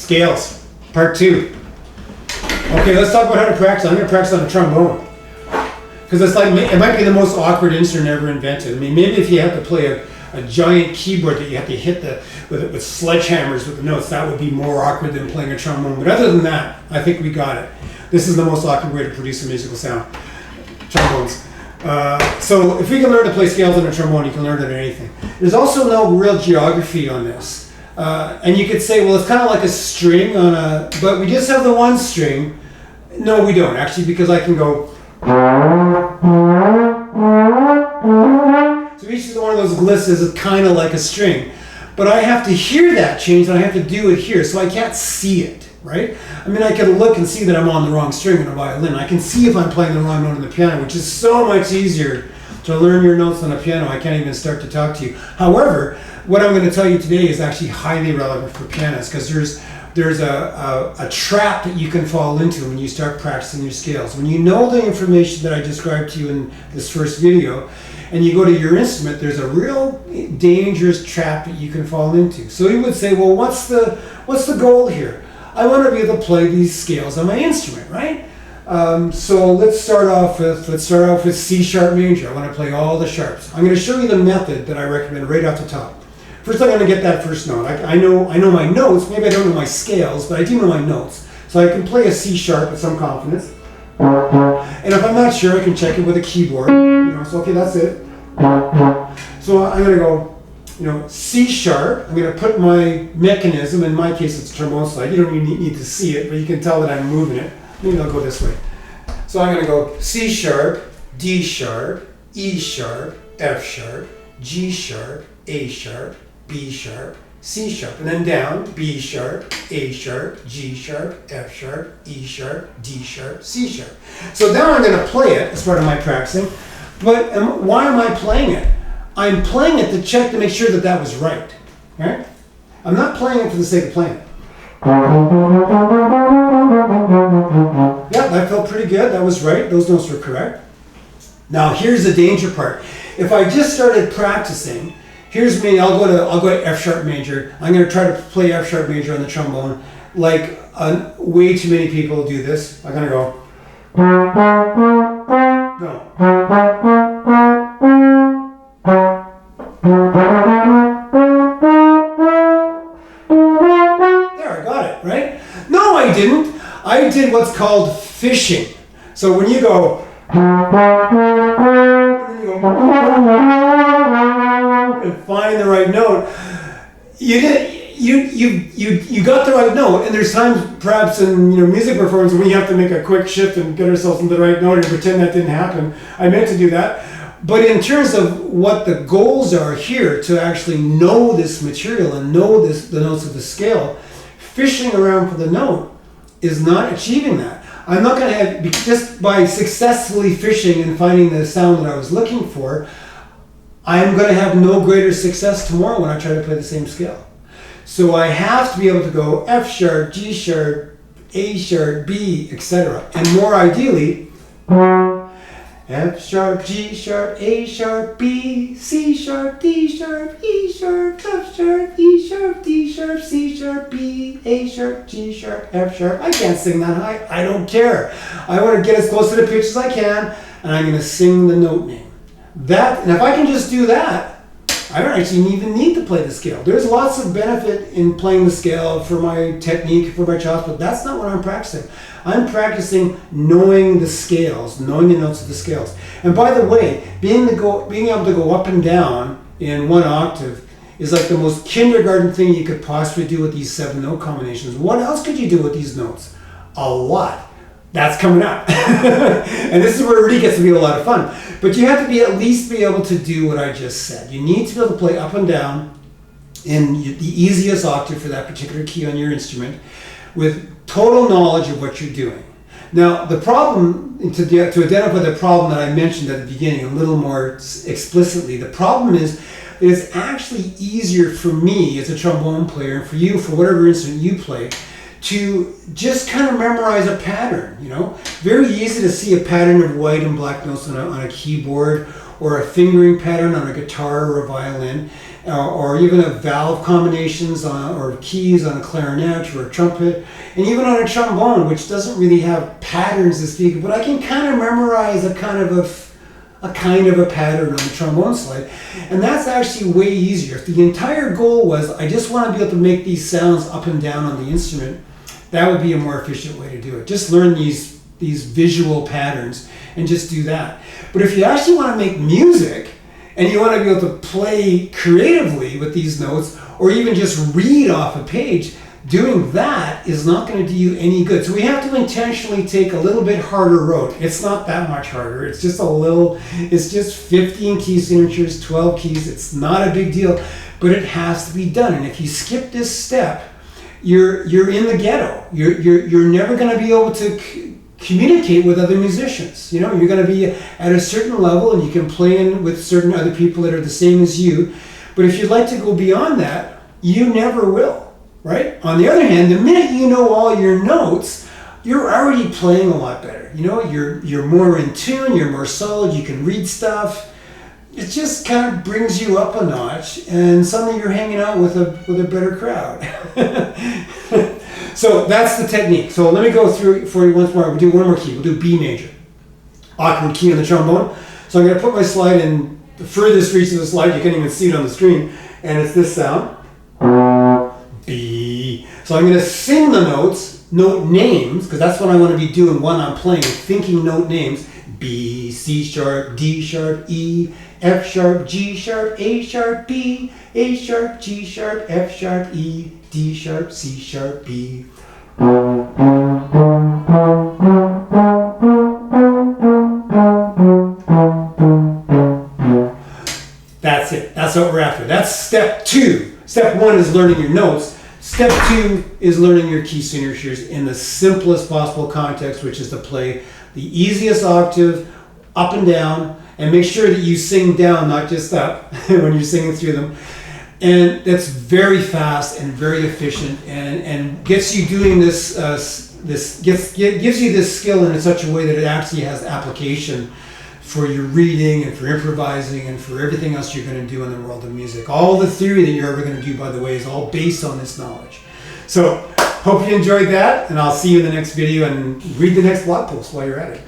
Scales, part 2. Okay, let's talk about how to practice. I'm going to practice on a trombone. Because it's like, it might be the most awkward instrument ever invented. I mean, maybe if you have to play a giant keyboard that you have to hit with sledgehammers with the notes, that would be more awkward than playing a trombone. But other than that, I think we got it. This is the most awkward way to produce a musical sound. Trombones. So if we can learn to play scales on a trombone, you can learn it on anything. There's also no real geography on this. And you could say, well, it's kind of like a string on a, but we just have the one string. No, we don't actually, because I can go. So each one of those glissas is kind of like a string. But I have to hear that change, and I have to do it here, so I can't see it, right? I mean, I can look and see that I'm on the wrong string on a violin. I can see if I'm playing the wrong note on the piano, which is so much easier to learn your notes on a piano. I can't even start to talk to you. However, what I'm going to tell you today is actually highly relevant for pianists, because there's a trap that you can fall into when you start practicing your scales. When you know the information that I described to you in this first video, and you go to your instrument, there's a real dangerous trap that you can fall into. So you would say, well, what's the goal here? I want to be able to play these scales on my instrument, right? So let's start off with C sharp major. I want to play all the sharps. I'm going to show you the method that I recommend right off the top. First, I'm going to get that first note. I know my notes. Maybe I don't know my scales, but I do know my notes. So I can play a C sharp with some confidence. And if I'm not sure, I can check it with a keyboard. So okay, that's it. So I'm going to go, C sharp. I'm going to put my mechanism. In my case, it's a trombone slide. You don't even need to see it, but you can tell that I'm moving it. Maybe I'll go this way. So I'm going to go C sharp, D sharp, E sharp, F sharp, G sharp, A sharp, B sharp, C sharp, and then down, B sharp, A sharp, G sharp, F sharp, E sharp, D sharp, C sharp. So now I'm going to play it as part of my practicing, but why am I playing it? I'm playing it to check to make sure that that was right, right? I'm not playing it for the sake of playing it. Yeah, that felt pretty good. That was right. Those notes were correct. Now here's the danger part. If I just started practicing, here's me. I'll go to F sharp major. I'm going to try to play F sharp major on the trombone. Like way too many people do this. I'm going to go. No. There, I got it, right? No, I didn't. I did what's called fishing. So when you go, and find the right note, you got the right note. And there's times, perhaps in music performance, when you have to make a quick shift and get ourselves into the right note and pretend that didn't happen. I meant to do that. But in terms of what the goals are here, to actually know this material and know the notes of the scale, fishing around for the note is not achieving that. I'm not going to have, just by successfully fishing and finding the sound that I was looking for, I'm going to have no greater success tomorrow when I try to play the same scale. So I have to be able to go F sharp, G sharp, A sharp, B, etc. And more ideally, F sharp, G sharp, A sharp, B, C sharp, D sharp, E sharp, F sharp, E sharp, D sharp, C sharp, B, A sharp, G sharp, F sharp. I can't sing that high. I don't care. I want to get as close to the pitch as I can, and I'm going to sing the note name. And if I can just do that, I don't actually even need to play the scale. There's lots of benefit in playing the scale for my technique, for my chops, but that's not what I'm practicing. I'm practicing knowing the scales, knowing the notes of the scales. And by the way, being able to go up and down in one octave is like the most kindergarten thing you could possibly do with these 7 note combinations. What else could you do with these notes? A lot. That's coming up. And this is where it really gets to be a lot of fun. But you have to at least be able to do what I just said. You need to be able to play up and down in the easiest octave for that particular key on your instrument with total knowledge of what you're doing. Now, the problem, to identify the problem that I mentioned at the beginning a little more explicitly, the problem is it's actually easier for me as a trombone player and for you, for whatever instrument you play, to just kind of memorize a pattern, Very easy to see a pattern of white and black notes on a keyboard, or a fingering pattern on a guitar or a violin. or even a valve combinations or keys on a clarinet or a trumpet, and even on a trombone, which doesn't really have patterns to speak, but I can kind of memorize a kind of a pattern on the trombone slide, and that's actually way easier. If the entire goal was I just want to be able to make these sounds up and down on the instrument, that would be a more efficient way to do it. Just learn these visual patterns and just do that. But if you actually want to make music and you want to be able to play creatively with these notes, or even just read off a page, doing that is not going to do you any good. So we have to intentionally take a little bit harder road. It's not that much harder. It's just it's just 15 key signatures, 12 keys. It's not a big deal, but it has to be done. And if you skip this step, you're in the ghetto. You're never going to be able to communicate with other musicians. You know, you're going to be at a certain level and you can play in with certain other people that are the same as you. But if you'd like to go beyond that, you never will. Right? On the other hand, the minute you know all your notes, you're already playing a lot better. You know, you're more in tune, you're more solid, you can read stuff. It just kind of brings you up a notch, and suddenly you're hanging out with a better crowd. So that's the technique. So let me go through it for you once more. We'll do one more key. We'll do B major. Awkward key on the trombone. So I'm going to put my slide in the furthest reach of the slide. You can't even see it on the screen. And it's this sound. B. So I'm going to sing the note names, because that's what I want to be doing when I'm playing, thinking note names. B, C sharp, D sharp, E, F sharp, G sharp, A sharp, B, A sharp, G sharp, F sharp, E, D sharp, C sharp, B. That's it. That's what we're after. That's step 2. Step 1 is learning your notes. Step 2 is learning your key signatures in the simplest possible context, which is to play the easiest octave up and down, and make sure that you sing down, not just up, when you're singing through them. And that's very fast and very efficient, and gets you doing this. Gives you this skill in such a way that it actually has application for your reading and for improvising and for everything else you're going to do in the world of music. All the theory that you're ever going to do, by the way, is all based on this knowledge. So, hope you enjoyed that, and I'll see you in the next video, and read the next blog post while you're at it.